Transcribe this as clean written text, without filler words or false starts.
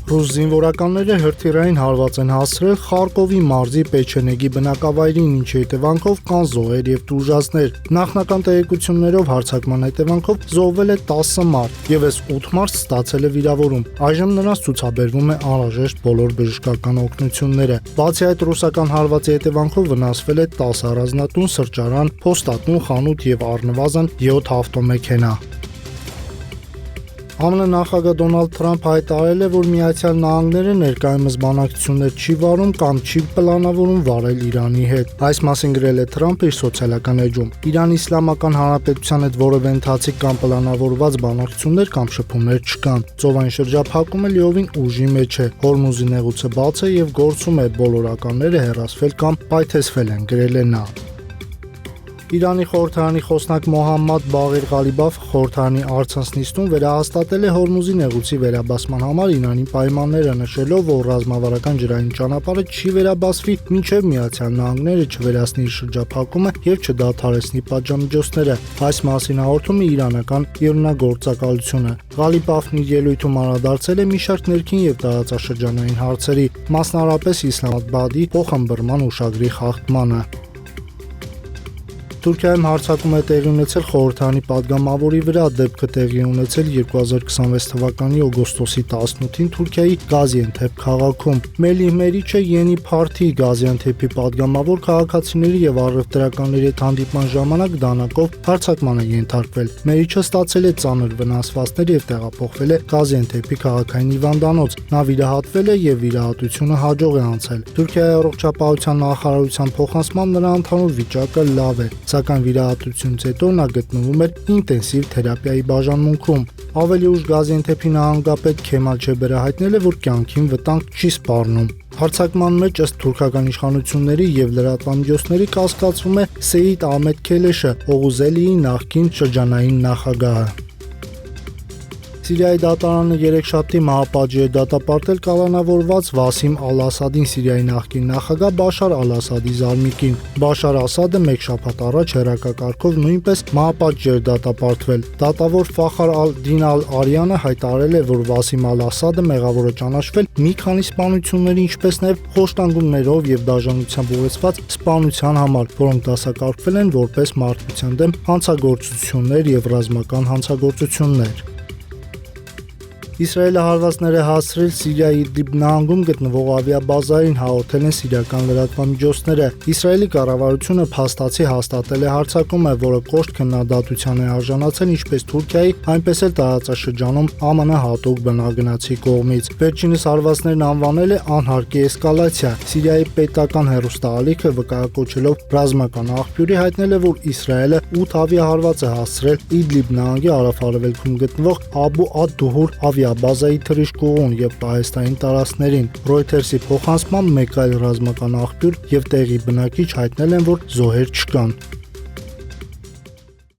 Ռուս զինվորականները հրթիռային հարված են հասցրել Խարկովի մարզի Պեչենեգի բնակավայրին, ինչի հետևանքով կան զոհեր և տուժածներ։ Նախնական տեղեկություններով հարձակման հետևանքով զոհվել է 10 մարդ, ևս 8 մարդ ստացել է վիրավորում։ Այժմ նրանց ցուցաբերվում է անհրաժեշտ բոլոր բժշկական օգնությունները։ Բացի այդ, ռուսական հարվածի հետևանքով վնասվել է 10 առանձնատուն, սրճարան, փոստատուն, խանութ և առնվազն 7 ավտոմեքենա։ ԱՄՆ նախագահ Դոնալդ Թրամփը հայտարարել է, որ Միացյալ Նահանգները ներկայումս բանակցություններ չի վարում կամ չի պլանավորում վարել Իրանի հետ։ Այս մասին գրել է Թրամփը իր սոցիալական էջում։ Իրանի Իսլամական Հանրապետության հետ որևէ ընթացիկ կամ պլանավորված բանակցություններ կամ շփումներ չկան։ Ծովային շրջափակումը լիովին ուժի մեջ է։ Հորմուզի նեղուցը բաց է և գործում է, բոլոր ականները հեռացվել կամ պայթեցվել են, գրել է նա։ Իրանի խորհրդարանի խոսնակ Մոհամմադ Բաղեր Ղալիբաֆը խորհրդարանի առցանց նիստում վերահաստատել է Հորմուզի նեղուցի վերաբացման համար Իրանի պայմանները, նշելով, որ ռազմավարական ջրային ճանապարհը չի վերաբացվի, մինչև Միացյալ Նահանգները չվերացնի իր շրջափակումը և չդադարեցնի պատժամիջոցները։ Այս մասին հաղորդում է իրանական իրնագործակալությունը։ Ղալիբաֆն իր ելույթում անդրադարձել է մի շարք ներքին և տարածաշրջանային հարցերի, մասնավորապես Իսլամաբադի փոխըմբռնման ուշագրի խախտմանը։ Թուրքիայում հարձակում է տեղի ունեցել խորհրդարանի падգամավորի վրա։ Դեպքը տեղի ունեցել 2026 թվականի օգոստոսի 18-ին Թուրքիայի Գազիանթեփ քաղաքում։ Մելիհ Մերիչը Yeni Party Գազիանթեփի падգամավոր քաղաքացիների եւ առևտրականների հետ հանդիպման ժամանակ դանակով հարձակման է ենթարկվել։ Մերիչը ստացել է ծանր վնասվածքներ եւ տեղափոխվել է Գազիանթեփի քաղաքային հիվանդանոց։ Նա վիրահատվել է եւ վիրահատությունը հաջող է անցել։ Թուրքիայի առողջապահության նախարարության փոխանցմամբ նրա ընդհանուր վիճակը լավ է, սակայն վիրահատությունից հետո նա գտնվում էր ինտենսիվ թերապիայի բաժանմունքում։ Ավելի ուշ Գազիանթեփի նահանգապետ Քեմալ Չեբերը հայտնել է, որ կյանքին վտանգ չի սպառնում։ Հարձակման մեջ ըստ թուրքական իշխանությունների եւ լրատվամիջոցների կասկածվում է Սեյիդ Ահմեդ Քելեշը, Օղուզելիի նախկին շրջանային նախագահը։ Սիրիայի դատարանը երեքշաբթի մահապատժի է դատապարտել կալանավորված Վասիմ Ալ-Ասադին, Սիրիայի նախկին նախագահ Բաշար Ալ-Ասադի զարմիկին։ Բաշար Ասադը մեկ շաբաթ առաջ հեռակակարգով նույնպես մահապատժի էր դատապարտվել։ Դատավոր Ֆախար Ալ-Դին Ալ-Արյանը հայտարարել է, որ Վասիմ Ալ-Ասադը մեղավոր է ճանաչվել մի քանի սպանությունների, ինչպես նաև խոշտանգումներով եւ դաժանությամբ ուղեկցված սպանության համար, որոնք դասակարգվել են որպես մարդկության դեմ հանցագործություններ եւ ռազմական հանցագործություններ։ Իսրայելը հարվածներ է հասցրել Սիրիայի Իդլիբ նահանգում գտնվող ավիաբազային, հաղորդել են սիրիական լրատվամիջոցները։ Իսրայելի կառավարությունը փաստացի հաստատել է հարձակումը, որը կոշտ քննադատության է արժանացել ինչպես Թուրքիայի, այնպես էլ տարածաշրջանում ԱՄՆ հատուկ բնագնացի կողմից։ Վերջինս հարվածներն անվանել է անհարկի էսկալացիա։ Սիրիայի պետական հեռուստաալիքը վկայակոչելով ռազմական աղբյուրի հայտնել է, որ Իսրայելը 8 ավիահարված է հասցրել Իդլիբ նահանգի հարավ-արևելքում գտնվող Աբու Ադ-Դուհուր ավիաբազայի թռիչքուղուն եւ պահեստային տարածքներին։ Reuters-ի փոխանցմամբ մեկ այլ ռազմական աղբյուր եւ տեղի բնակիչ հայտնել են, որ զոհեր չկան։